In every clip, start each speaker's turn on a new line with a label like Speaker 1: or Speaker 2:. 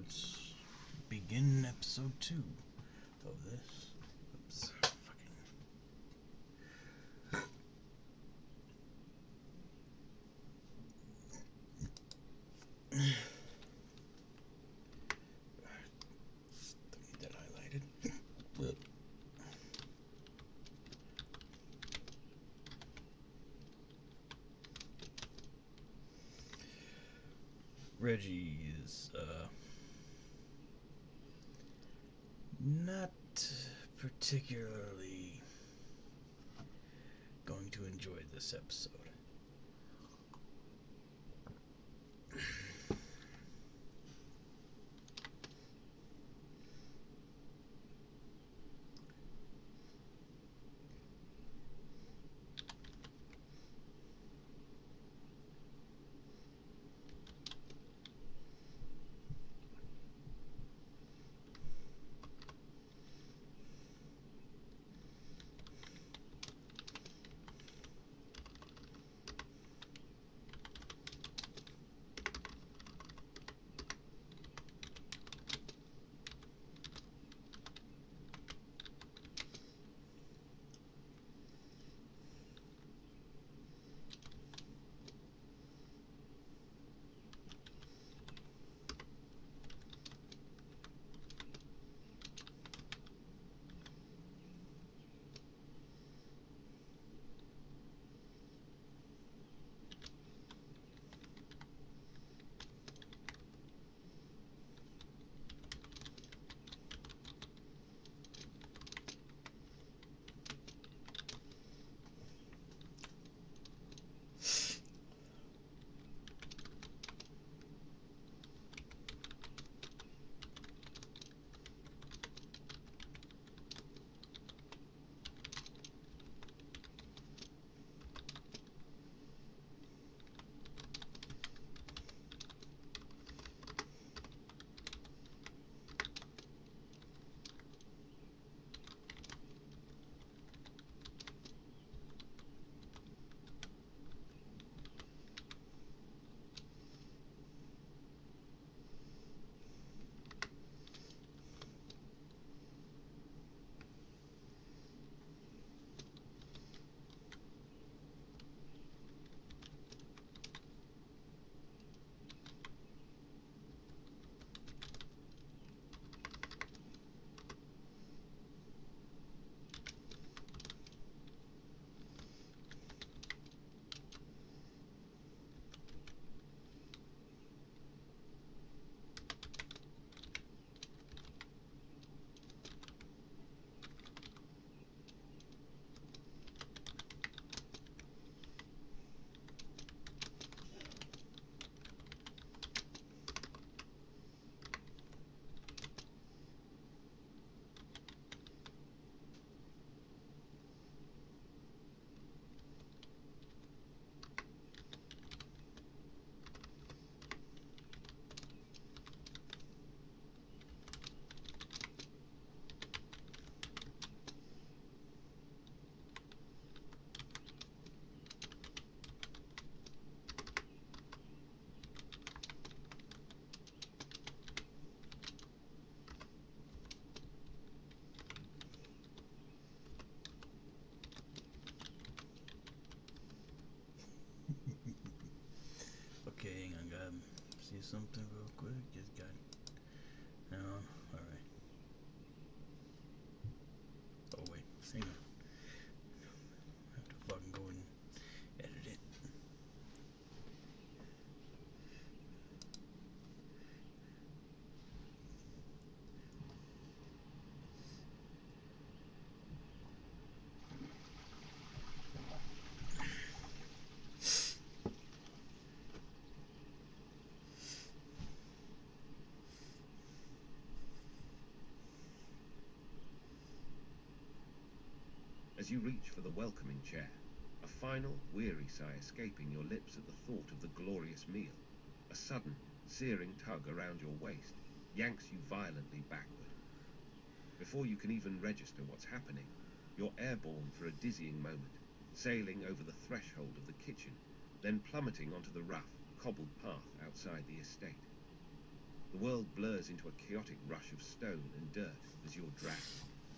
Speaker 1: let's begin episode 2 of this. Oops, fucking. Don't need that highlighted. Reggies, not particularly going to enjoy this episode. Okay, hang on, gotta see something real quick. Just got. No, alright. Oh, wait, hang on. I have to fucking go and edit it.
Speaker 2: As you reach for the welcoming chair, a final, weary sigh escaping your lips at the thought of the glorious meal, a sudden, searing tug around your waist yanks you violently backward. Before you can even register what's happening, you're airborne for a dizzying moment, sailing over the threshold of the kitchen, then plummeting onto the rough, cobbled path outside the estate. The world blurs into a chaotic rush of stone and dirt as you're dragged,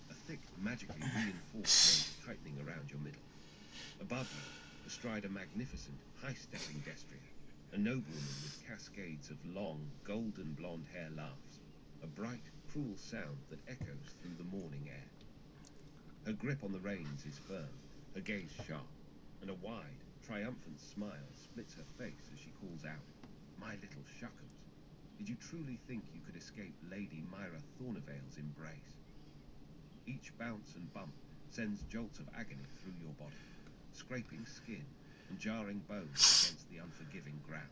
Speaker 2: a thick, magically reinforced rope tightening around your middle. Above you, astride a magnificent, high-stepping destrier, a noblewoman with cascades of long, golden blonde hair laughs, a bright, cruel sound that echoes through the morning air. Her grip on the reins is firm, her gaze sharp, and a wide, triumphant smile splits her face as she calls out, "My little Shuckums, did you truly think you could escape Lady Myra Thornavale's embrace?" Each bounce and bump sends jolts of agony through your body, scraping skin and jarring bones against the unforgiving ground.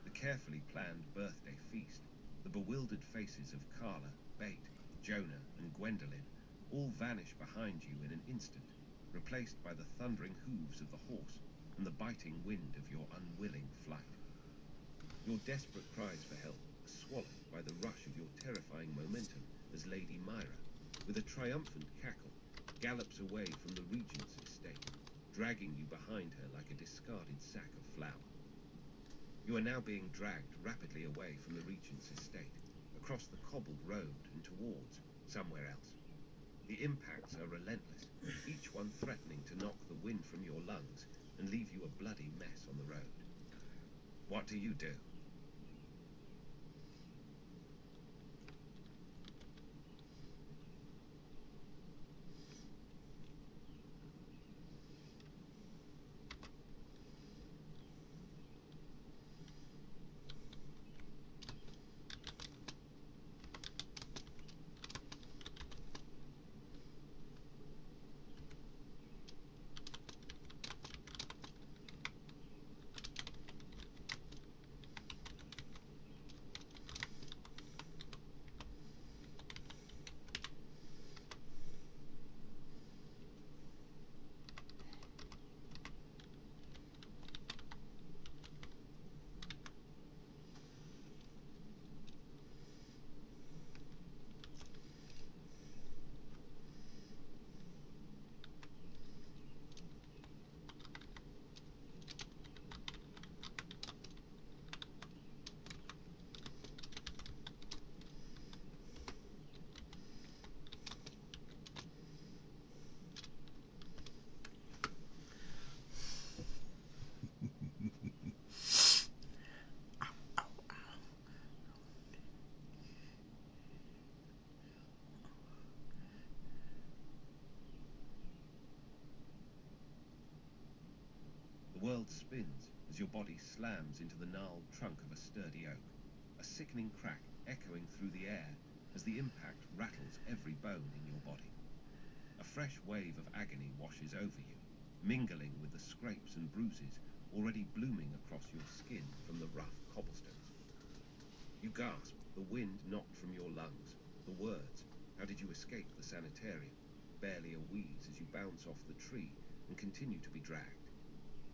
Speaker 2: The carefully planned birthday feast, the bewildered faces of Carla, Bate, Jonah, and Gwendolyn all vanish behind you in an instant, replaced by the thundering hooves of the horse and the biting wind of your unwilling flight. Your desperate cries for help are swallowed by the rush of your terrifying momentum as Lady Myra, with a triumphant cackle, gallops away from the Regent's estate, dragging you behind her like a discarded sack of flour. You are now being dragged rapidly away from the Regent's estate, across the cobbled road and towards somewhere else. The impacts are relentless, each one threatening to knock the wind from your lungs and leave you a bloody mess on the road. What do you do? The world spins as your body slams into the gnarled trunk of a sturdy oak, a sickening crack echoing through the air as the impact rattles every bone in your body. A fresh wave of agony washes over you, mingling with the scrapes and bruises already blooming across your skin from the rough cobblestones. You gasp, the wind knocked from your lungs, the words, "How did you escape the sanitarium?" barely a wheeze as you bounce off the tree and continue to be dragged.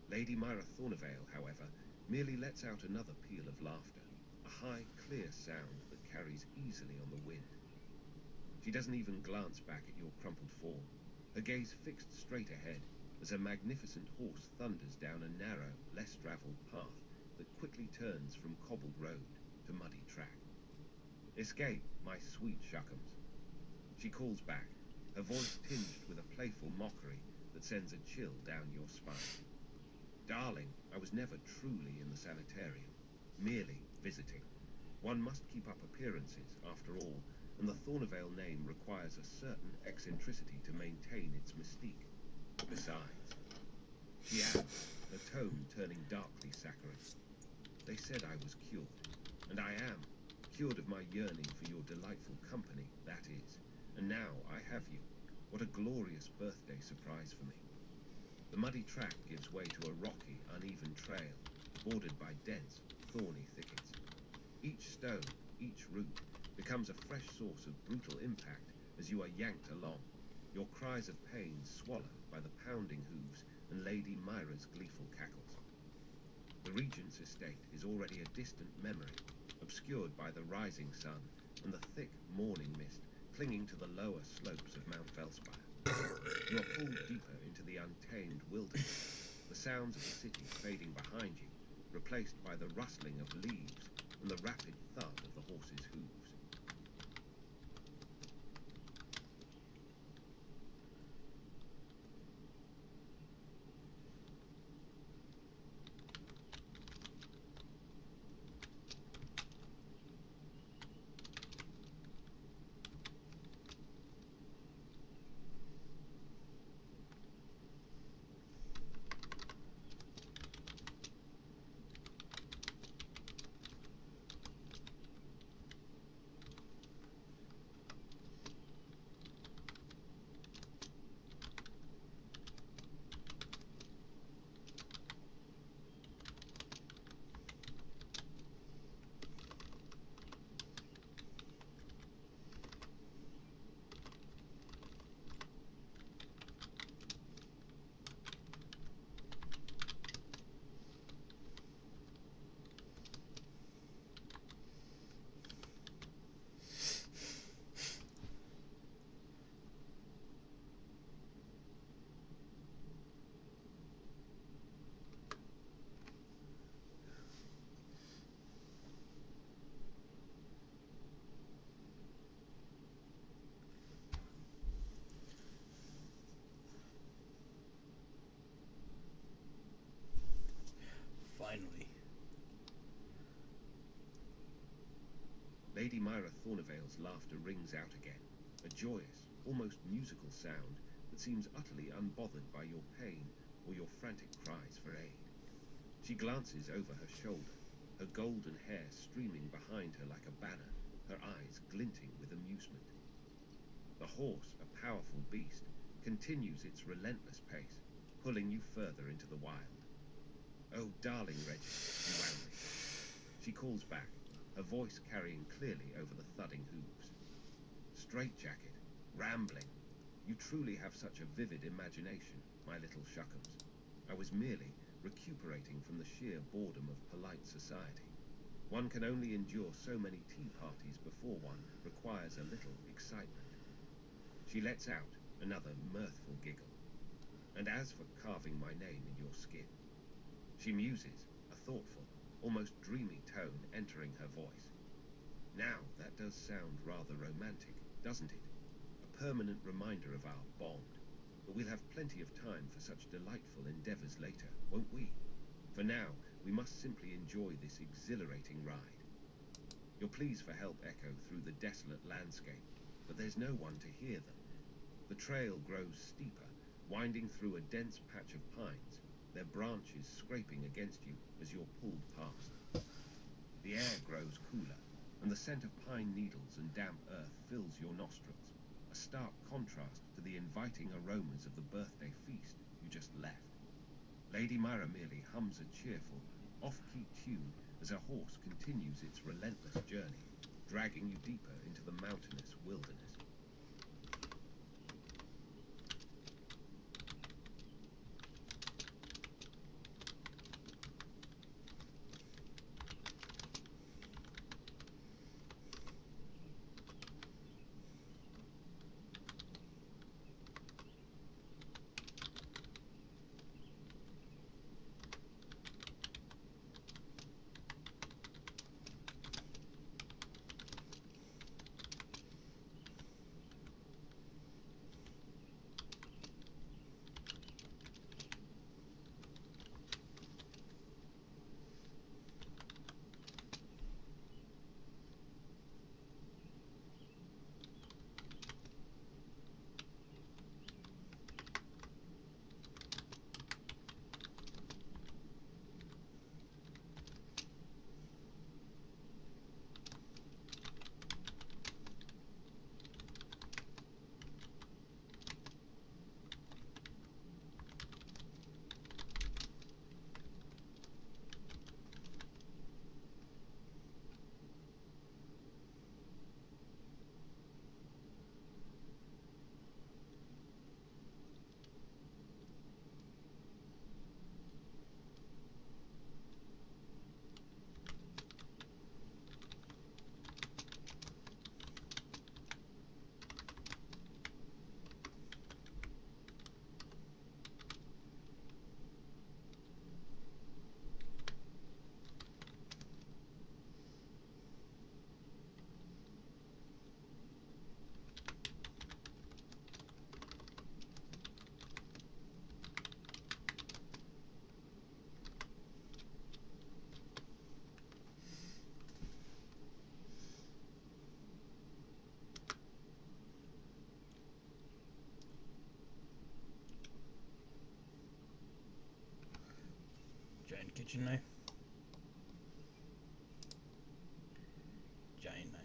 Speaker 2: Lady Myra Thornavale, however, merely lets out another peal of laughter, a high, clear sound that carries easily on the wind. She doesn't even glance back at your crumpled form, her gaze fixed straight ahead as a magnificent horse thunders down a narrow, less travelled path that quickly turns from cobbled road to muddy track. "Escape, my sweet Shuckums," she calls back, her voice tinged with a playful mockery that sends a chill down your spine. "Darling, I was never truly in the sanitarium, merely visiting. One must keep up appearances, after all, and the Thornavale name requires a certain eccentricity to maintain its mystique. Besides," she adds, her tone turning darkly saccharine, "they said I was cured, and I am, cured of my yearning for your delightful company, that is, and now I have you. What a glorious birthday surprise for me." The muddy track gives way to a rocky, uneven trail, bordered by dense, thorny thickets. Each stone, each root, becomes a fresh source of brutal impact as you are yanked along, your cries of pain swallowed by the pounding hooves and Lady Myra's gleeful cackles. The Regent's estate is already a distant memory, obscured by the rising sun and the thick morning mist clinging to the lower slopes of Mount Velspire. You are pulled deeper into the untamed wilderness, the sounds of the city fading behind you, replaced by the rustling of leaves and the rapid thud of the horse's hooves.
Speaker 1: Finally.
Speaker 2: Lady Myra Thornevale's laughter rings out again, a joyous, almost musical sound that seems utterly unbothered by your pain or your frantic cries for aid. She glances over her shoulder, her golden hair streaming behind her like a banner, her eyes glinting with amusement. The horse, a powerful beast, continues its relentless pace, pulling you further into the wild. "Oh, darling Reggie," you whammy. She calls back, her voice carrying clearly over the thudding hooves. "Straitjacket, rambling. You truly have such a vivid imagination, my little shuckums. I was merely recuperating from the sheer boredom of polite society. One can only endure so many tea parties before one requires a little excitement." She lets out another mirthful giggle. "And as for carving my name in your skin," she muses, a thoughtful, almost dreamy tone entering her voice. "Now that does sound rather romantic, doesn't it? A permanent reminder of our bond. But we'll have plenty of time for such delightful endeavors later, won't we? For now, we must simply enjoy this exhilarating ride." Your pleas for help echo through the desolate landscape, but there's no one to hear them. The trail grows steeper, winding through a dense patch of pines, their branches scraping against you as you're pulled past. The air grows cooler, and the scent of pine needles and damp earth fills your nostrils, a stark contrast to the inviting aromas of the birthday feast you just left. Lady Myra merely hums a cheerful, off-key tune as her horse continues its relentless journey, dragging you deeper into the mountainous wilderness.
Speaker 1: kitchen knife. Giant knife.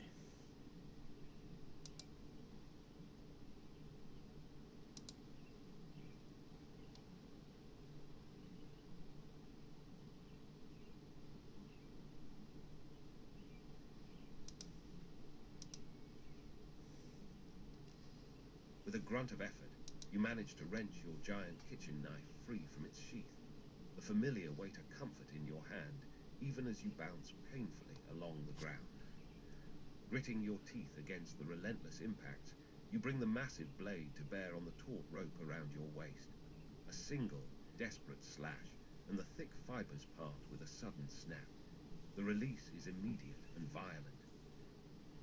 Speaker 2: With a grunt of effort, you manage to wrench your giant kitchen knife free from its sheath, the familiar weight of comfort in your hand, even as you bounce painfully along the ground. Gritting your teeth against the relentless impacts, you bring the massive blade to bear on the taut rope around your waist. A single, desperate slash, and the thick fibers part with a sudden snap. The release is immediate and violent.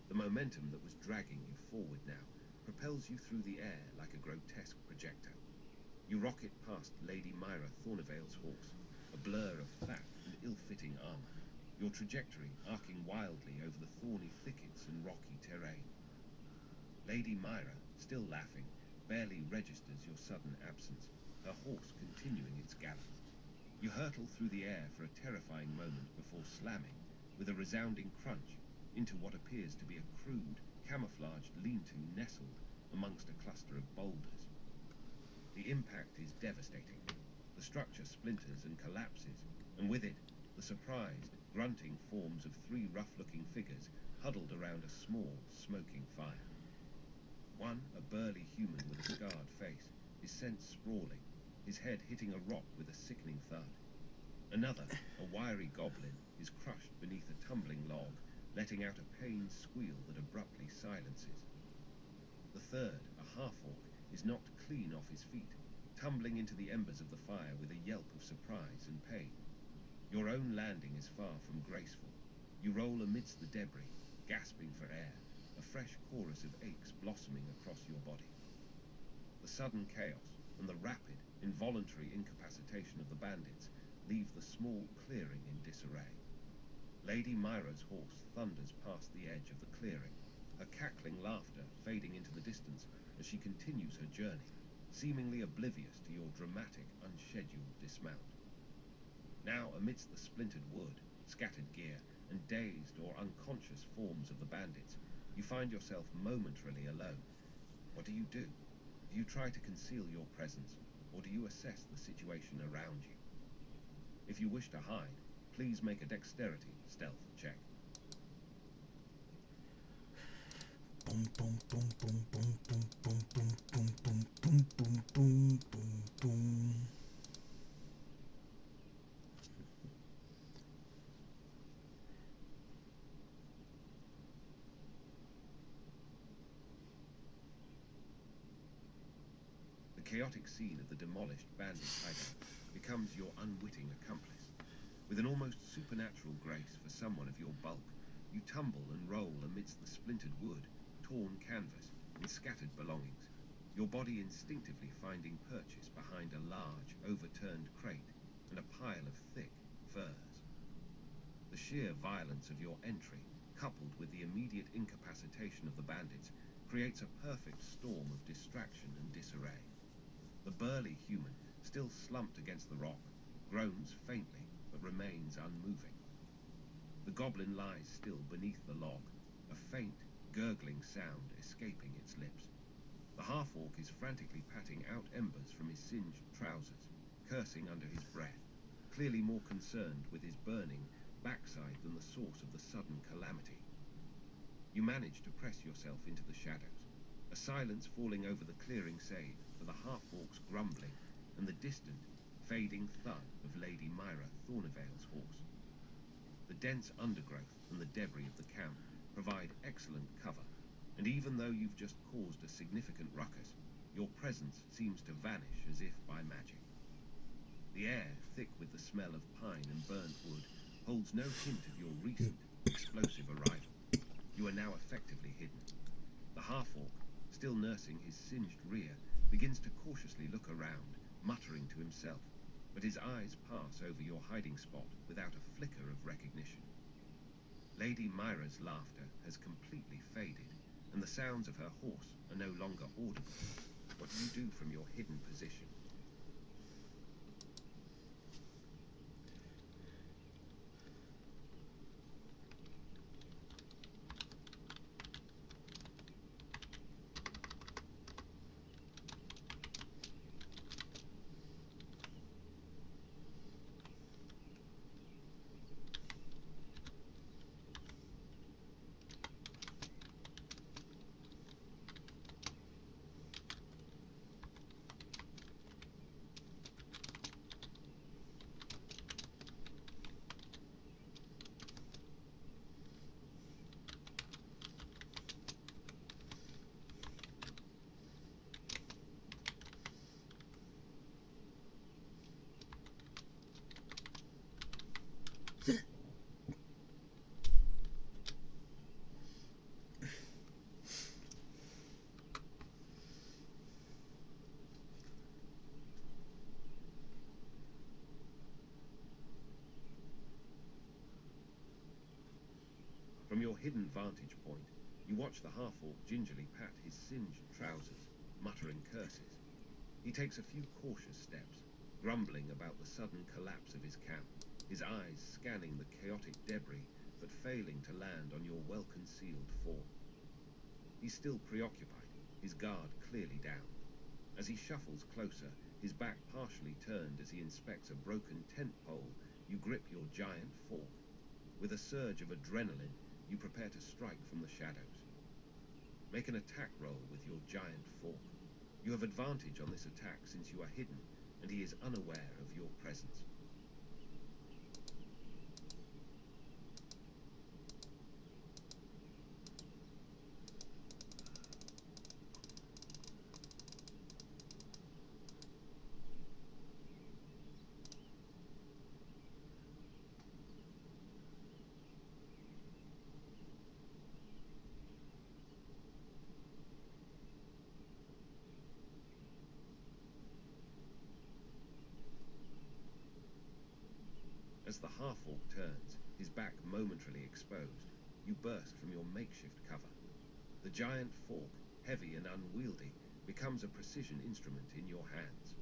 Speaker 2: The momentum that was dragging you forward now propels you through the air like a grotesque projectile. You rocket past Lady Myra Thornevale's horse, a blur of fat and ill-fitting armor, your trajectory arcing wildly over the thorny thickets and rocky terrain. Lady Myra, still laughing, barely registers your sudden absence, her horse continuing its gallop. You hurtle through the air for a terrifying moment before slamming, with a resounding crunch, into what appears to be a crude, camouflaged lean-to nestled amongst a cluster of boulders. The impact is devastating. The structure splinters and collapses, and with it, the surprised, grunting forms of three rough-looking figures huddled around a small, smoking fire. One, a burly human with a scarred face, is sent sprawling, his head hitting a rock with a sickening thud. Another, a wiry goblin, is crushed beneath a tumbling log, letting out a pained squeal that abruptly silences. The third, a half-orc, is knocked clean off his feet, tumbling into the embers of the fire with a yelp of surprise and pain. Your own landing is far from graceful. You roll amidst the debris, gasping for air, a fresh chorus of aches blossoming across your body. The sudden chaos and the rapid, involuntary incapacitation of the bandits leave the small clearing in disarray. Lady Myra's horse thunders past the edge of the clearing, her cackling laughter fading into the distance as she continues her journey, seemingly oblivious to your dramatic, unscheduled dismount. Now, amidst the splintered wood, scattered gear, and dazed or unconscious forms of the bandits, you find yourself momentarily alone. What do? Do you try to conceal your presence, or do you assess the situation around you? If you wish to hide, please make a dexterity stealth check.
Speaker 1: Boom, boom, boom, boom, boom, boom, boom, boom, boom, boom, boom, boom, boom, boom, boom.
Speaker 2: The chaotic scene of the demolished bandit hideout becomes your unwitting accomplice. With an almost supernatural grace for someone of your bulk, you tumble and roll amidst the splintered wood, torn canvas, and scattered belongings, your body instinctively finding purchase behind a large, overturned crate and a pile of thick furs. The sheer violence of your entry, coupled with the immediate incapacitation of the bandits, creates a perfect storm of distraction and disarray. The burly human, still slumped against the rock, groans faintly, but remains unmoving. The goblin lies still beneath the log, a faint, gurgling sound escaping its lips. The half-orc is frantically patting out embers from his singed trousers, cursing under his breath, clearly more concerned with his burning backside than the source of the sudden calamity. You manage to press yourself into the shadows, a silence falling over the clearing save for the half-orc's grumbling and the distant, fading thud of Lady Myra Thornevale's horse. The dense undergrowth and the debris of the camp provide excellent cover, and even though you've just caused a significant ruckus, your presence seems to vanish as if by magic. The air, thick with the smell of pine and burnt wood, holds no hint of your recent, explosive arrival. You are now effectively hidden. The half-orc, still nursing his singed rear, begins to cautiously look around, muttering to himself, but his eyes pass over your hiding spot without a flicker of recognition. Lady Myra's laughter has completely faded, and the sounds of her horse are no longer audible. What do you do from your hidden position? your hidden vantage point, you watch the half-orc gingerly pat his singed trousers, muttering curses. He takes a few cautious steps, grumbling about the sudden collapse of his camp, his eyes scanning the chaotic debris but failing to land on your well-concealed form. He's still preoccupied, his guard clearly down. As he shuffles closer, his back partially turned as he inspects a broken tent pole, you grip your giant fork. With a surge of adrenaline, you prepare to strike from the shadows. Make an attack roll with your giant fork. You have advantage on this attack since you are hidden, and he is unaware of your presence. As the half-orc turns, his back momentarily exposed, you burst from your makeshift cover. The giant fork, heavy and unwieldy, becomes a precision instrument in your hands.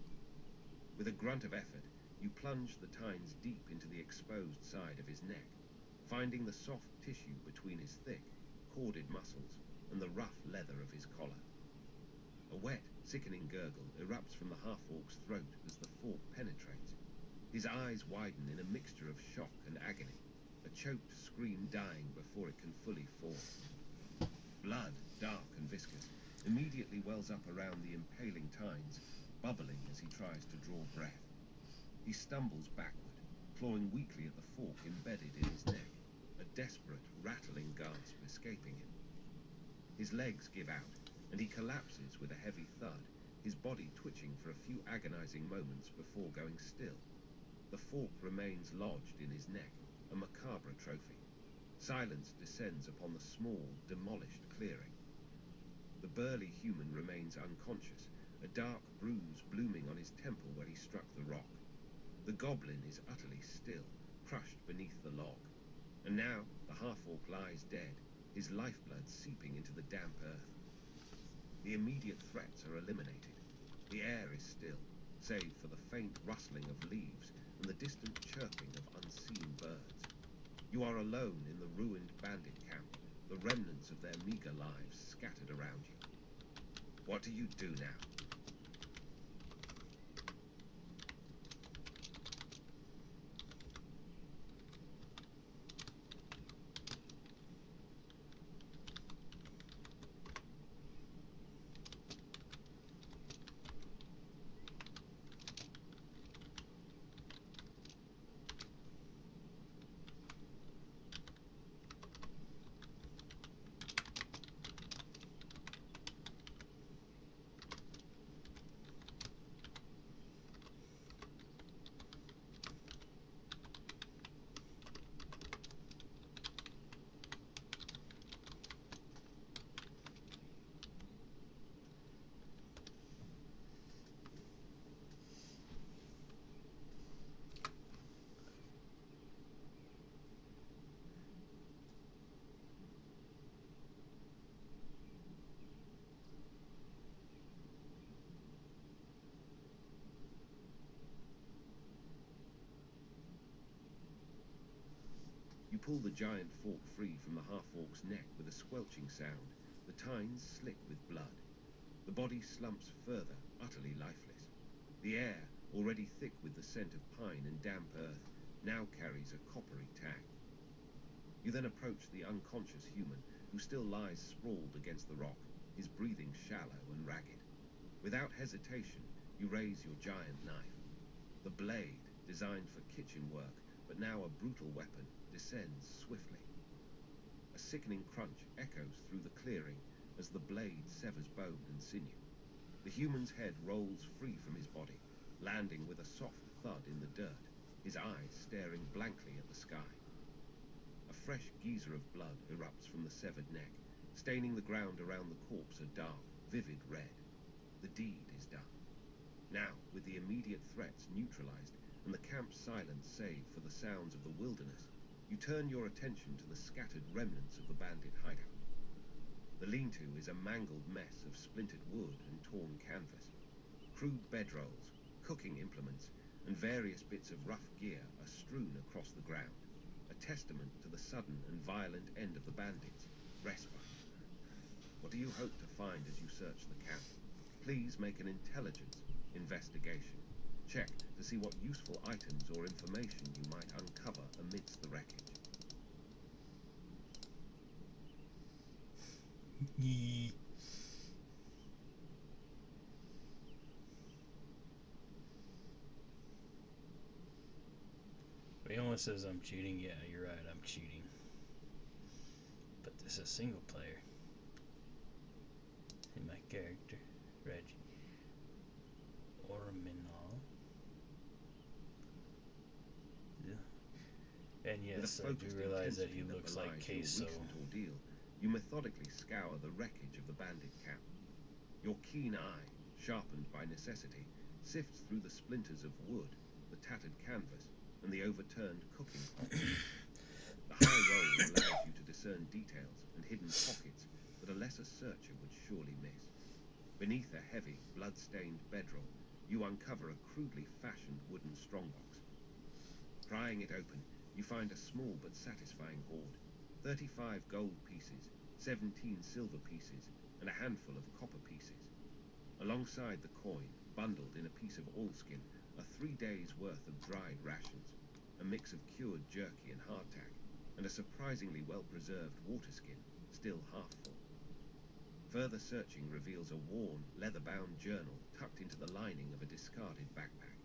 Speaker 2: With a grunt of effort, you plunge the tines deep into the exposed side of his neck, finding the soft tissue between his thick, corded muscles and the rough leather of his collar. A wet, sickening gurgle erupts from the half-orc's throat as the fork penetrates. His eyes widen in a mixture of shock and agony, a choked scream dying before it can fully form. Blood, dark and viscous, immediately wells up around the impaling tines, bubbling as he tries to draw breath. He stumbles backward, clawing weakly at the fork embedded in his neck, a desperate, rattling gasp escaping him. His legs give out, and he collapses with a heavy thud, his body twitching for a few agonizing moments before going still. The fork remains lodged in his neck, a macabre trophy. Silence descends upon the small, demolished clearing. The burly human remains unconscious, a dark bruise blooming on his temple where he struck the rock. The goblin is utterly still, crushed beneath the log. And now the half-orc lies dead, his lifeblood seeping into the damp earth. The immediate threats are eliminated. The air is still, save for the faint rustling of leaves and the distant chirping of unseen birds. You are alone in the ruined bandit camp, the remnants of their meager lives scattered around you. What do you do now? You pull the giant fork free from the half-orc's neck with a squelching sound, the tines slick with blood. The body slumps further, utterly lifeless. The air, already thick with the scent of pine and damp earth, now carries a coppery tang. You then approach the unconscious human, who still lies sprawled against the rock, his breathing shallow and ragged. Without hesitation, you raise your giant knife. The blade, designed for kitchen work, but now a brutal weapon, descends swiftly. A sickening crunch echoes through the clearing as the blade severs bone and sinew. The human's head rolls free from his body, landing with a soft thud in the dirt, his eyes staring blankly at the sky. A fresh geyser of blood erupts from the severed neck, staining the ground around the corpse a dark, vivid red. The deed is done. Now, with the immediate threats neutralized and the camp's silence save for the sounds of the wilderness, you turn your attention to the scattered remnants of the bandit hideout. The lean-to is a mangled mess of splintered wood and torn canvas. Crude bedrolls, cooking implements, and various bits of rough gear are strewn across the ground, a testament to the sudden and violent end of the bandits' respite. What do you hope to find as you search the camp? Please make an intelligence investigation. Check to see what useful items or information you might uncover amidst the wreckage.
Speaker 1: Yee. Leon says I'm cheating. Yeah, you're right, I'm cheating. But this is single player. And my character, Reggie. Orminal. Yeah. And yes, I do realize that he looks like Queso.
Speaker 2: Ordeal, you methodically scour the wreckage of the bandit camp. Your keen eye, sharpened by necessity, sifts through the splinters of wood, the tattered canvas, and the overturned cooking pot. The high roll allows you to discern details and hidden pockets that a lesser searcher would surely miss. Beneath a heavy, blood-stained bedroll, you uncover a crudely fashioned wooden strongbox. Prying it open, you find a small but satisfying hoard. 35 gold pieces, 17 silver pieces, and a handful of copper pieces. Alongside the coin, bundled in a piece of oilskin, are 3 days' worth of dried rations, a mix of cured jerky and hardtack, and a surprisingly well-preserved waterskin, still half full. Further searching reveals a worn, leather-bound journal tucked into the lining of a discarded backpack.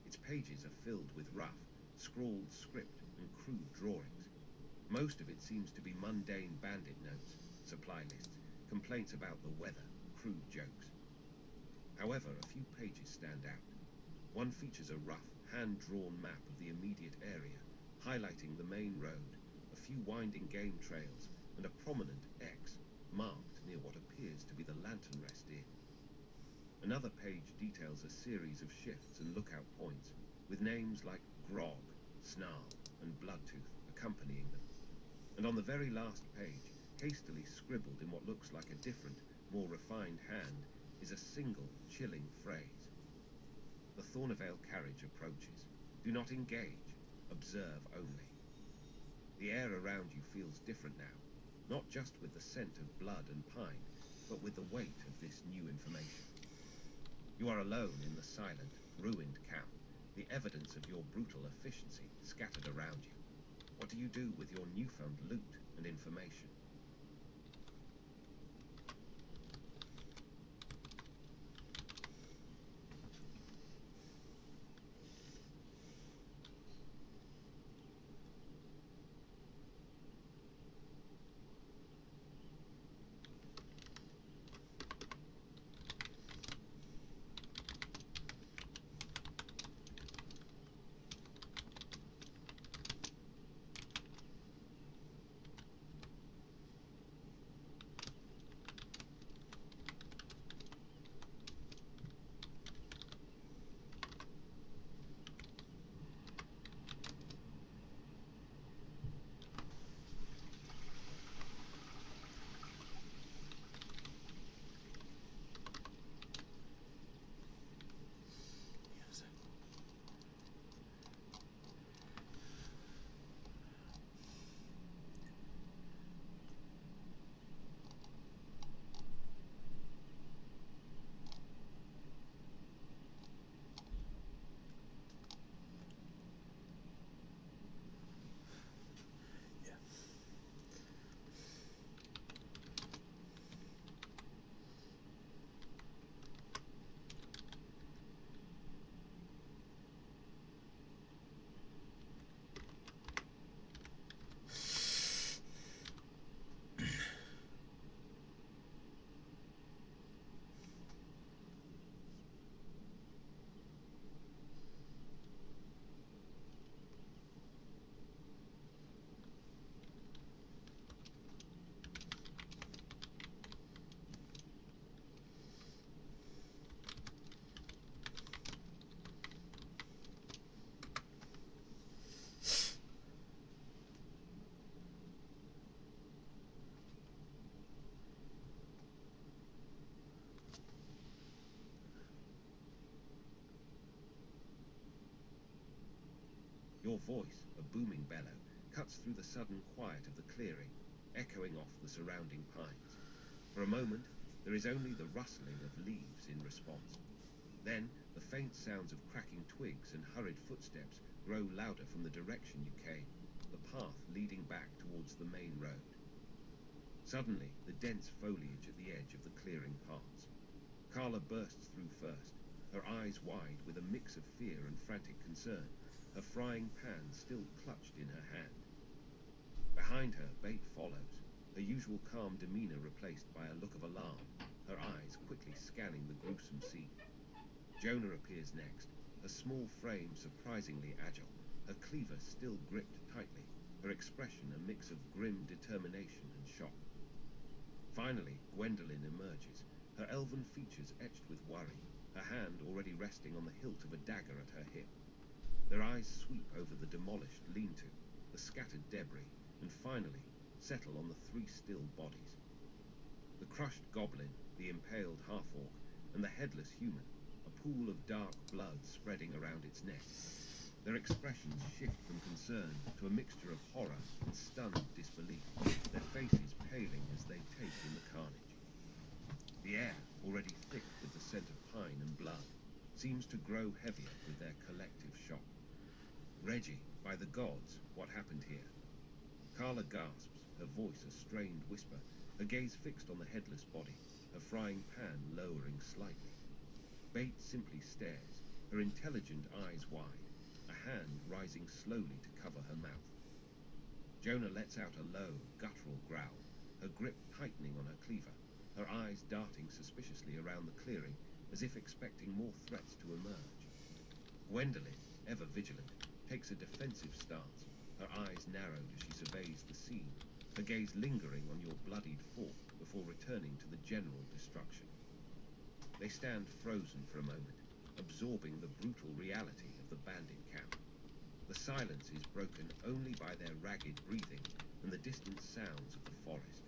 Speaker 2: Its pages are filled with rough, scrawled script and crude drawings. Most of it seems to be mundane bandit notes, supply lists, complaints about the weather, crude jokes. However, a few pages stand out. One features a rough, hand-drawn map of the immediate area, highlighting the main road, a few winding game trails, and a prominent X marked near what appears to be the Lantern Rest Inn. Another page details a series of shifts and lookout points, with names like Grog, Snarl, and Bloodtooth accompanying them. And on the very last page, hastily scribbled in what looks like a different, more refined hand, is a single, chilling phrase. The Thornevale carriage approaches. Do not engage, observe only. The air around you feels different now, not just with the scent of blood and pine, but with the weight of this new information. You are alone in the silent, ruined camp, the evidence of your brutal efficiency scattered around you. What do you do with your newfound loot and information? Your voice, a booming bellow, cuts through the sudden quiet of the clearing, echoing off the surrounding pines. For a moment, there is only the rustling of leaves in response. Then, the faint sounds of cracking twigs and hurried footsteps grow louder from the direction you came, the path leading back towards the main road. Suddenly, the dense foliage at the edge of the clearing parts. Carla bursts through first, her eyes wide with a mix of fear and frantic concern, her frying pan still clutched in her hand. Behind her, Bait follows, her usual calm demeanor replaced by a look of alarm, her eyes quickly scanning the gruesome scene. Jonah appears next, her small frame surprisingly agile, her cleaver still gripped tightly, her expression a mix of grim determination and shock. Finally, Gwendolen emerges, her elven features etched with worry, her hand already resting on the hilt of a dagger at her hip. Their eyes sweep over the demolished lean-to, the scattered debris, and finally settle on the three still bodies. The crushed goblin, the impaled half-orc, and the headless human, a pool of dark blood spreading around its neck. Their expressions shift from concern to a mixture of horror and stunned disbelief, their faces paling as they take in the carnage. The air, already thick with the scent of pine and blood, seems to grow heavier with their collective shock. Reggie, by the gods, what happened here? Carla gasps, her voice a strained whisper, her gaze fixed on the headless body, her frying pan lowering slightly. Bait simply stares, her intelligent eyes wide, a hand rising slowly to cover her mouth. Jonah lets out a low, guttural growl, her grip tightening on her cleaver, her eyes darting suspiciously around the clearing as if expecting more threats to emerge. Gwendolen, ever vigilant, takes a defensive stance, her eyes narrowed as she surveys the scene, her gaze lingering on your bloodied fork before returning to the general destruction. They stand frozen for a moment, absorbing the brutal reality of the bandit camp. The silence is broken only by their ragged breathing and the distant sounds of the forest.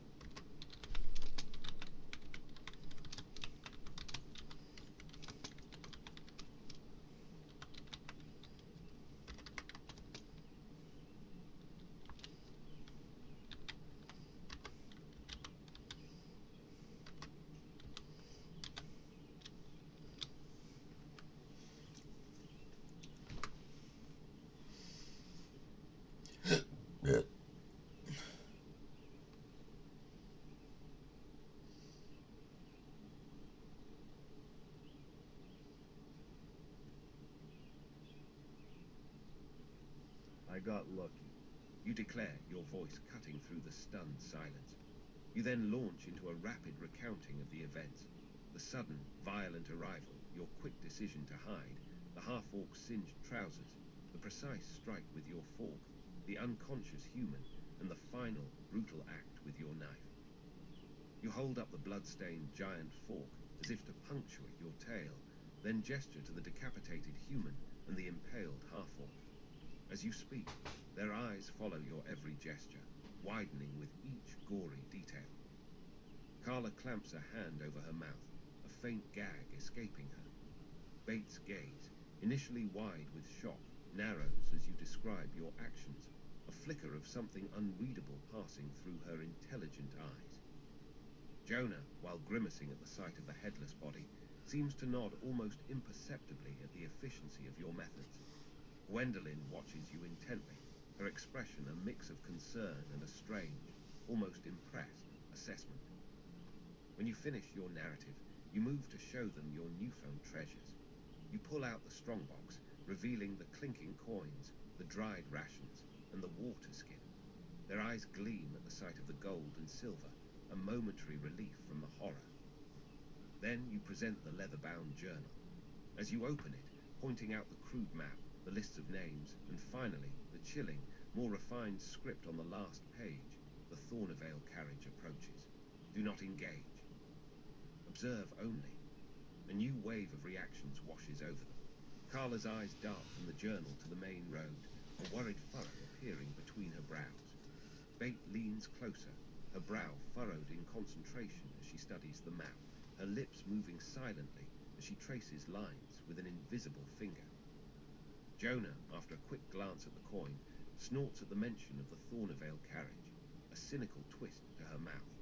Speaker 2: I got lucky, you declare, your voice cutting through the stunned silence. You then launch into a rapid recounting of the events. The sudden, violent arrival, your quick decision to hide, the half-orc's singed trousers, the precise strike with your fork, the unconscious human, and the final, brutal act with your knife. You hold up the blood-stained giant fork as if to punctuate your tale, then gesture to the decapitated human and the impaled half-orc. As you speak, their eyes follow your every gesture, widening with each gory detail. Carla clamps a hand over her mouth, a faint gag escaping her. Bait's gaze, initially wide with shock, narrows as you describe your actions, a flicker of something unreadable passing through her intelligent eyes. Jonah, while grimacing at the sight of the headless body, seems to nod almost imperceptibly at the efficiency of your methods. Gwendolen watches you intently, her expression a mix of concern and a strange, almost impressed, assessment. When you finish your narrative, you move to show them your newfound treasures. You pull out the strongbox, revealing the clinking coins, the dried rations, and the water skin. Their eyes gleam at the sight of the gold and silver, a momentary relief from the horror. Then you present the leather-bound journal. As you open it, pointing out the crude map, the lists of names, and finally, the chilling, more refined script on the last page, the Thornavale carriage approaches. Do not engage. Observe only. A new wave of reactions washes over them. Carla's eyes dart from the journal to the main road, a worried furrow appearing between her brows. Bait leans closer, her brow furrowed in concentration as she studies the map, her lips moving silently as she traces lines with an invisible finger. Jonah, after a quick glance at the coin, snorts at the mention of the Thornevale carriage, a cynical twist to her mouth.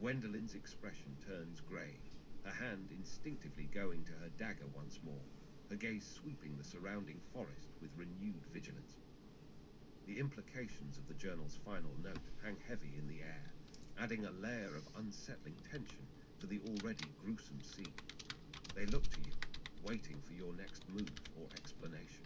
Speaker 2: Gwendolyn's expression turns grave, her hand instinctively going to her dagger once more, her gaze sweeping the surrounding forest with renewed vigilance. The implications of the journal's final note hang heavy in the air, adding a layer of unsettling tension to the already gruesome scene. They look to you, waiting for your next move or explanation.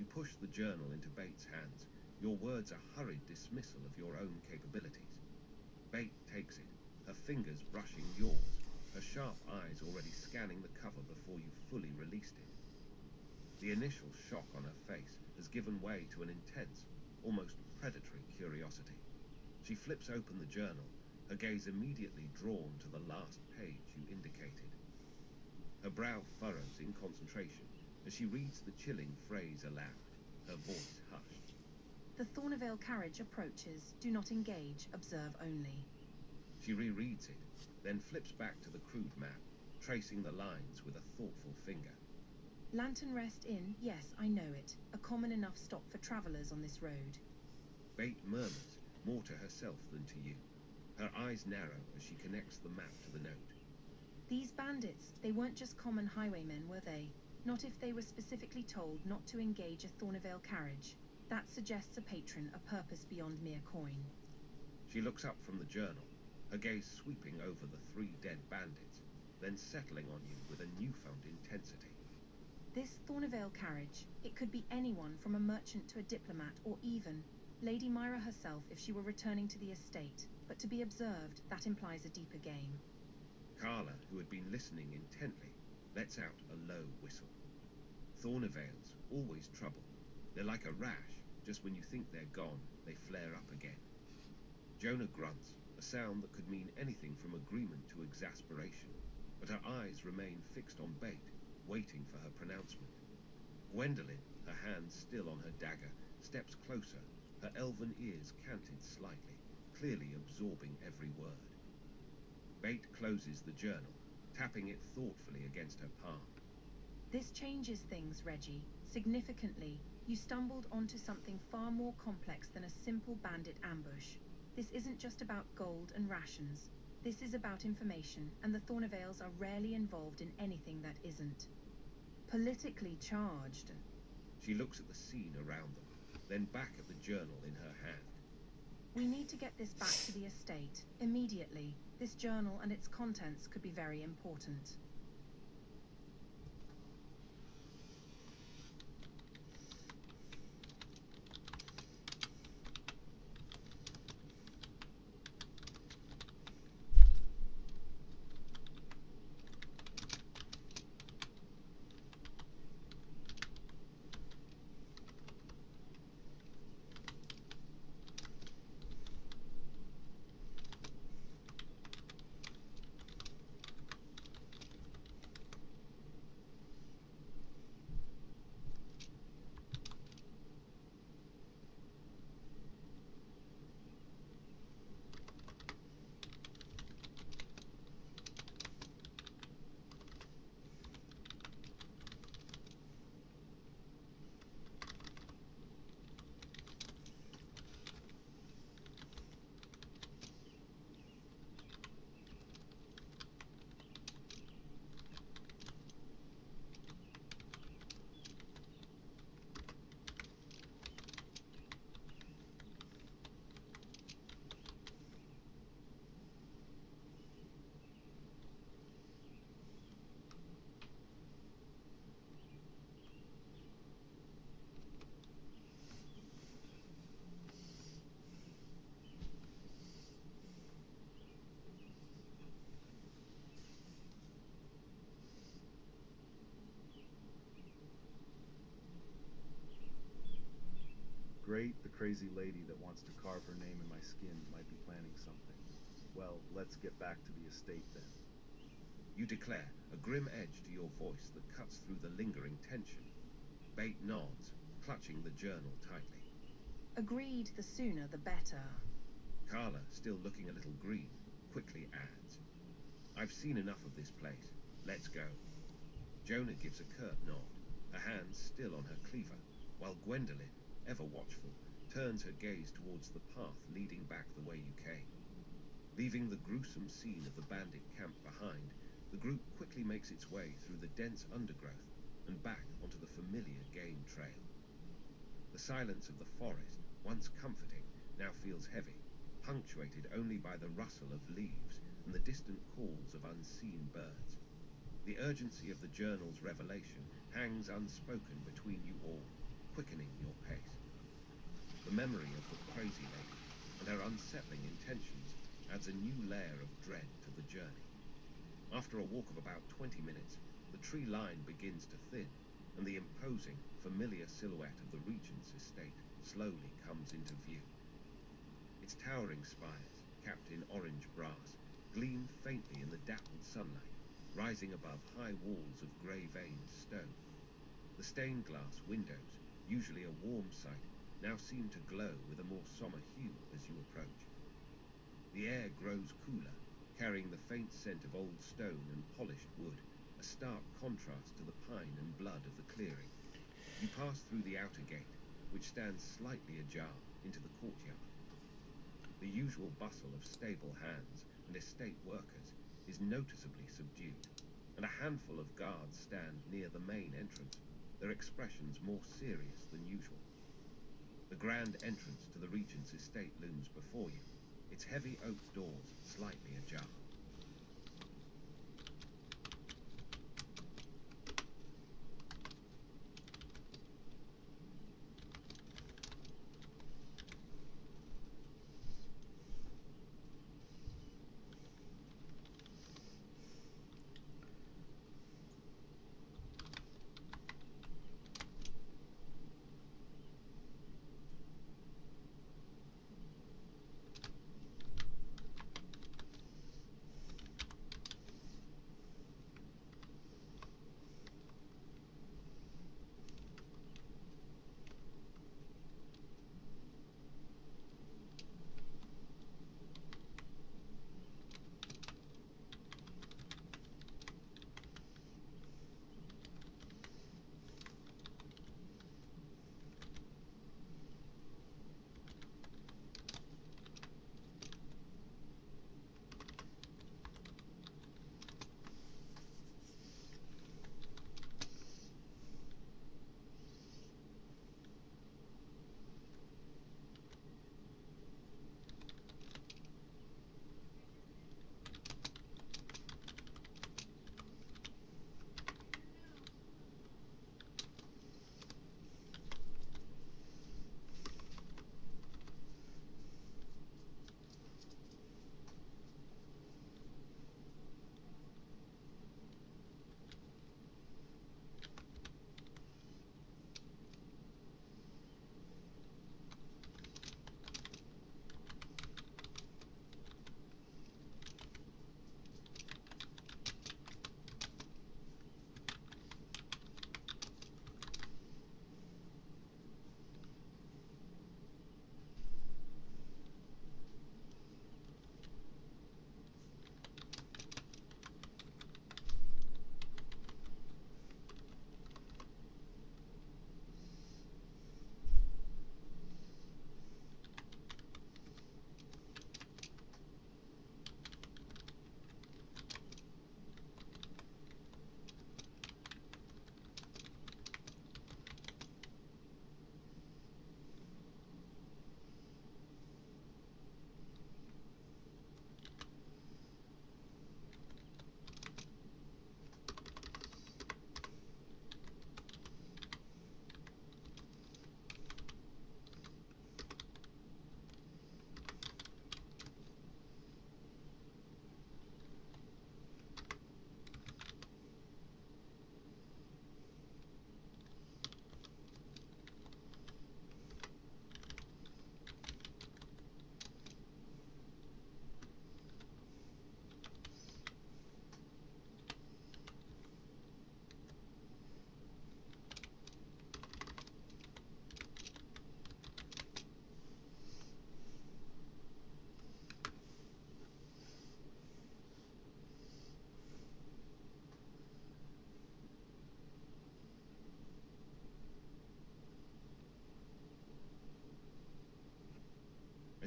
Speaker 2: You push the journal into Bates' hands, your words a hurried dismissal of your own capabilities. Bate takes it, her fingers brushing yours, her sharp eyes already scanning the cover before you fully released it. The initial shock on her face has given way to an intense, almost predatory curiosity. She flips open the journal, her gaze immediately drawn to the last page you indicated. Her brow furrows in concentration as she reads the chilling phrase aloud, her voice hushed.
Speaker 3: The Thornevale carriage approaches. Do not engage, observe only.
Speaker 2: She rereads it, then flips back to the crude map, tracing the lines with a thoughtful finger.
Speaker 3: Lantern Rest Inn, yes, I know it. A common enough stop for travellers on this road.
Speaker 2: Bate murmurs, more to herself than to you. Her eyes narrow as she connects the map to the note.
Speaker 3: These bandits, they weren't just common highwaymen, were they? Not if they were specifically told not to engage a Thornevale carriage. That suggests a patron, a purpose beyond mere coin.
Speaker 2: She looks up from the journal, her gaze sweeping over the 3 dead bandits, then settling on you with a newfound intensity.
Speaker 3: This Thornevale carriage, it could be anyone from a merchant to a diplomat, or even Lady Myra herself if she were returning to the estate. But to be observed, that implies a deeper game.
Speaker 2: Carla, who had been listening intently, lets out a low whistle. Thornevales, always trouble. They're like a rash. Just when you think they're gone, they flare up again. Jonah grunts, a sound that could mean anything from agreement to exasperation, but her eyes remain fixed on Bate, waiting for her pronouncement. Gwendolyn, her hand still on her dagger, steps closer, her elven ears canted slightly, clearly absorbing every word. Bate closes the journal, tapping it thoughtfully against her palm.
Speaker 3: This changes things, Reggie. Significantly, you stumbled onto something far more complex than a simple bandit ambush. This isn't just about gold and rations. This is about information, and the Thornevales are rarely involved in anything that isn't politically charged.
Speaker 2: She looks at the scene around them, then back at the journal in her hand.
Speaker 3: We need to get this back to the estate, immediately. This journal and its contents could be very important.
Speaker 4: great, the crazy lady that wants to carve her name in my skin might be planning something. Well, let's get back to the estate then.
Speaker 2: You declare, a grim edge to your voice that cuts through the lingering tension. Bate nods, clutching the journal tightly.
Speaker 3: Agreed, the sooner the better.
Speaker 2: Carla, still looking a little green, quickly adds, I've seen enough of this place. Let's go. Jonah gives a curt nod, her hands still on her cleaver, while Gwendolen, ever watchful, turns her gaze towards the path leading back the way you came. Leaving the gruesome scene of the bandit camp behind, the group quickly makes its way through the dense undergrowth and back onto the familiar game trail. The silence of the forest, once comforting, now feels heavy, punctuated only by the rustle of leaves and the distant calls of unseen birds. The urgency of the journal's revelation hangs unspoken between you all, quickening your pace. The memory of the crazy lady and her unsettling intentions adds a new layer of dread to the journey. After a walk of about 20 minutes, the tree line begins to thin, and the imposing, familiar silhouette of the Regent's estate slowly comes into view. Its towering spires, capped in orange brass, gleam faintly in the dappled sunlight, rising above high walls of grey-veined stone. The stained glass windows, usually a warm sight, now seem to glow with a more somber hue as you approach. The air grows cooler, carrying the faint scent of old stone and polished wood, a stark contrast to the pine and blood of the clearing. You pass through the outer gate, which stands slightly ajar, into the courtyard. The usual bustle of stable hands and estate workers is noticeably subdued, and a handful of guards stand near the main entrance, their expressions more serious than usual. The grand entrance to the Regent's estate looms before you, its heavy oak doors slightly ajar.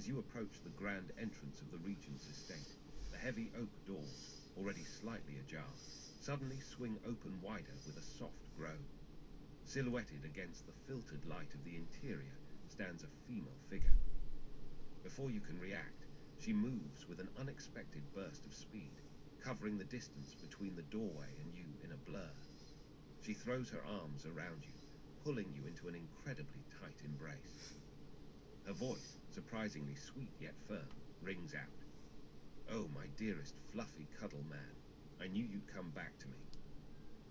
Speaker 2: As you approach the grand entrance of the Regent's estate, the heavy oak doors, already slightly ajar, suddenly swing open wider with a soft groan. Silhouetted against the filtered light of the interior stands a female figure. Before you can react, she moves with an unexpected burst of speed, covering the distance between the doorway and you in a blur. She throws her arms around you, pulling you into an incredibly tight embrace. Her voice, surprisingly sweet yet firm, rings out. "Oh, my dearest fluffy cuddle man, I knew you'd come back to me."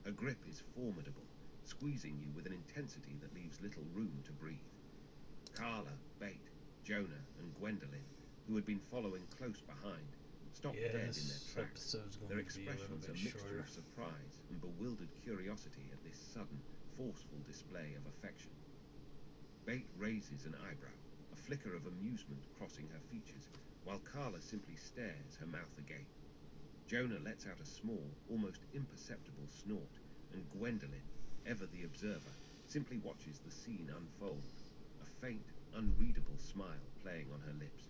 Speaker 2: Her grip is formidable, squeezing you with an intensity that leaves little room to breathe. Carla, Bate, Jonah, and Gwendolyn, who had been following close behind, stop
Speaker 1: Yeah,
Speaker 2: dead in their
Speaker 1: this
Speaker 2: tracks,
Speaker 1: episode's
Speaker 2: their
Speaker 1: going to be a little
Speaker 2: expressions
Speaker 1: bit
Speaker 2: a mixture
Speaker 1: shorter.
Speaker 2: of surprise and bewildered curiosity at this sudden, forceful display of affection. Bate raises an eyebrow, a flicker of amusement crossing her features, while Carla simply stares, her mouth agape. Jonah lets out a small, almost imperceptible snort, and Gwendolyn, ever the observer, simply watches the scene unfold, a faint, unreadable smile playing on her lips.